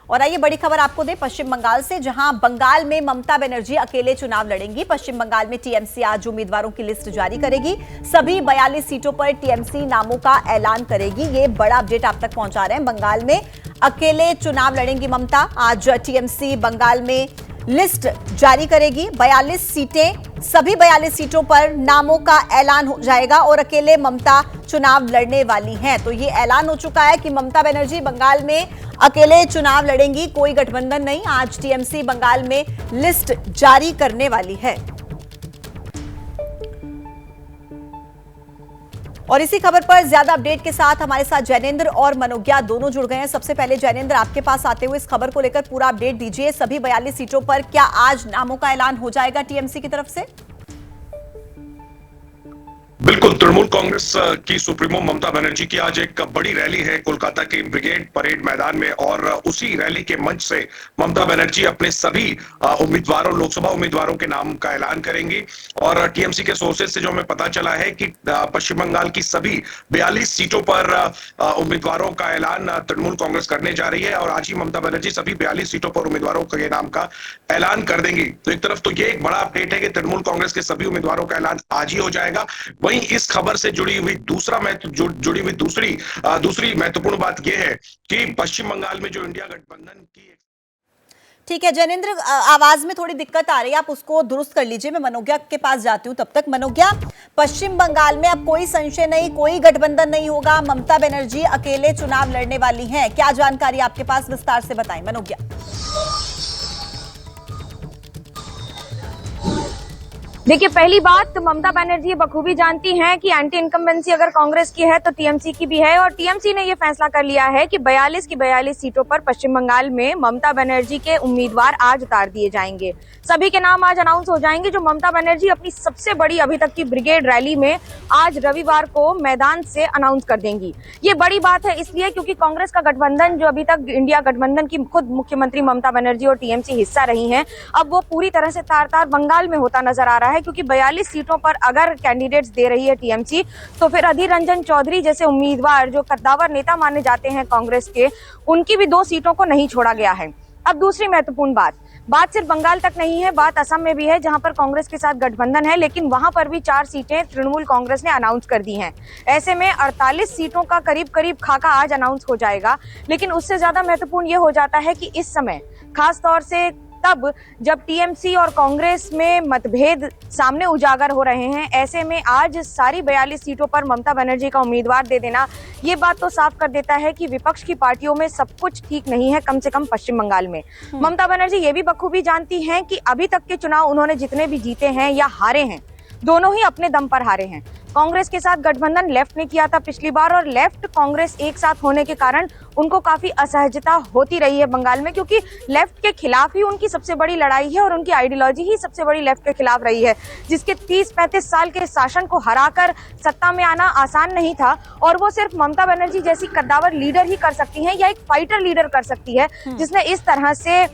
और आइए बड़ी खबर आपको दे पश्चिम बंगाल से, जहां बंगाल में ममता बनर्जी अकेले चुनाव लड़ेंगी। पश्चिम बंगाल में टीएमसी आज उम्मीदवारों की लिस्ट जारी करेगी। सभी 42 सीटों पर टीएमसी नामों का ऐलान करेगी। ये बड़ा अपडेट आप तक पहुंचा रहे हैं। बंगाल में अकेले चुनाव लड़ेंगी ममता। आज टीएमसी बंगाल में लिस्ट जारी करेगी। 42 सीटें, सभी 42 सीटों पर नामों का ऐलान हो जाएगा और अकेले ममता चुनाव लड़ने वाली हैं। तो ये ऐलान हो चुका है कि ममता बनर्जी बंगाल में अकेले चुनाव लड़ेंगी, कोई गठबंधन नहीं। आज टीएमसी बंगाल में लिस्ट जारी करने वाली है। और इसी खबर पर ज्यादा अपडेट के साथ हमारे साथ जैनेंद्र और मनोज्ञा दोनों जुड़ गए हैं। सबसे पहले जैनेंद्र, आपके पास आते हुए इस खबर को लेकर पूरा अपडेट दीजिए। सभी 42 सीटों पर क्या आज नामों का ऐलान हो जाएगा टीएमसी की तरफ से? बिल्कुल, तृणमूल कांग्रेस की सुप्रीमो ममता बनर्जी की आज एक बड़ी रैली है कोलकाता के ब्रिगेड परेड मैदान में, और उसी रैली के मंच से ममता बनर्जी अपने सभी उम्मीदवारों, लोकसभा उम्मीदवारों के नाम का ऐलान करेंगी। और टीएमसी के सोर्सेज से जो हमें पता चला है कि पश्चिम बंगाल की सभी 42 सीटों पर उम्मीदवारों का ऐलान तृणमूल कांग्रेस करने जा रही है, और आज ही ममता बनर्जी सभी 42 सीटों पर उम्मीदवारों के नाम का ऐलान कर देंगी। तो एक तरफ तो ये एक बड़ा अपडेट है कि तृणमूल कांग्रेस के सभी उम्मीदवारों का ऐलान आज ही हो जाएगा। वहीं इस खबर से जुड़ी हुई दूसरी महत्वपूर्ण बात यह है कि पश्चिम बंगाल में जो इंडिया गठबंधन की। ठीक है जैनेंद्र, आवाज में थोड़ी दिक्कत आ रही है, आप उसको दुरुस्त कर लीजिए। मैं मनोज्ञा के पास जाती हूं तब तक। मनोज्ञा, पश्चिम बंगाल में अब कोई संशय नहीं, कोई गठबंधन नहीं होगा, ममता बनर्जी अकेले चुनाव लड़ने वाली हैं। क्या जानकारी आपके पास, विस्तार से बताएं मनोज्ञा। देखिए, पहली बात, ममता बनर्जी बखूबी जानती हैं कि एंटी इनकम्बेंसी अगर कांग्रेस की है तो टीएमसी की भी है, और टीएमसी ने ये फैसला कर लिया है कि 42 की 42 सीटों पर पश्चिम बंगाल में ममता बनर्जी के उम्मीदवार आज उतार दिए जाएंगे। सभी के नाम आज अनाउंस हो जाएंगे, जो ममता बनर्जी अपनी सबसे बड़ी अभी तक की ब्रिगेड रैली में आज रविवार को मैदान से अनाउंस कर देंगी। ये बड़ी बात है इसलिए क्योंकि कांग्रेस का गठबंधन, जो अभी तक इंडिया गठबंधन की खुद मुख्यमंत्री ममता बनर्जी और टीएमसी हिस्सा रही है, अब वो पूरी तरह से तार-तार बंगाल में होता नजर आ रहा है। क्योंकि 42 सीटों पर अगर कैंडिडेट्स दे रही है टीएमसी, तो फिर अधीर रंजन चौधरी जैसे उम्मीदवार, जो कद्दावर नेता माने जाते हैं कांग्रेस के, उनकी भी 2 सीटों को नहीं छोड़ा गया है। अब दूसरी महत्वपूर्ण बात सिर्फ बंगाल तक नहीं है, बात असम में भी है, जहां पर कांग्रेस के साथ गठबंधन है, लेकिन वहां पर भी 4 सीटें तृणमूल कांग्रेस ने अनाउंस कर दी हैं। ऐसे में 48 सीटों का करीब खाका आज अनाउंस हो जाएगा। लेकिन उससे ज्यादा महत्वपूर्ण यह हो जाता है कि इस समय, खास तौर से तब जब टीएमसी और कांग्रेस में मतभेद सामने उजागर हो रहे हैं, ऐसे में आज सारी 42 सीटों पर ममता बनर्जी का उम्मीदवार दे देना, ये बात तो साफ कर देता है कि विपक्ष की पार्टियों में सब कुछ ठीक नहीं है, कम से कम पश्चिम बंगाल में। ममता बनर्जी ये भी बखूबी जानती हैं कि अभी तक के चुनाव उन्होंने जितने भी जीते हैं या हारे हैं, दोनों ही अपने दम पर हारे हैं। कांग्रेस के साथ गठबंधन लेफ्ट ने किया था पिछली बार, और लेफ्ट कांग्रेस एक साथ होने के कारण उनको काफी असहजता होती रही है बंगाल में, क्योंकि लेफ्ट के खिलाफ ही उनकी सबसे बड़ी लड़ाई है और उनकी आइडियोलॉजी ही सबसे बड़ी लेफ्ट के खिलाफ रही है, जिसके 30-35 साल के शासन को हराकर सत्ता में आना आसान नहीं था, और वो सिर्फ ममता बनर्जी जैसी कद्दावर लीडर ही कर सकती है, या एक फाइटर लीडर कर सकती है, जिसने इस तरह से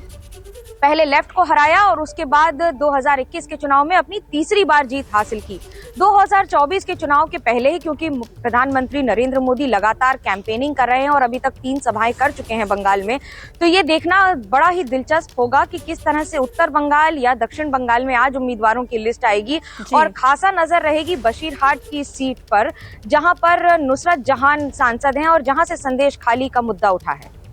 पहले लेफ्ट को हराया और उसके बाद 2021 के चुनाव में अपनी तीसरी बार जीत हासिल की। 2024 के चुनाव के पहले ही, क्योंकि प्रधानमंत्री नरेंद्र मोदी लगातार कैंपेनिंग कर रहे हैं और अभी तक 3 सभाएं कर चुके हैं बंगाल में, तो ये देखना बड़ा ही दिलचस्प होगा कि किस तरह से उत्तर बंगाल या दक्षिण बंगाल में आज उम्मीदवारों की लिस्ट आएगी। और खासा नजर रहेगी बशीरहाट की सीट पर, जहां पर नुसरत जहां सांसद हैं और जहां से संदेश खाली का मुद्दा उठा है।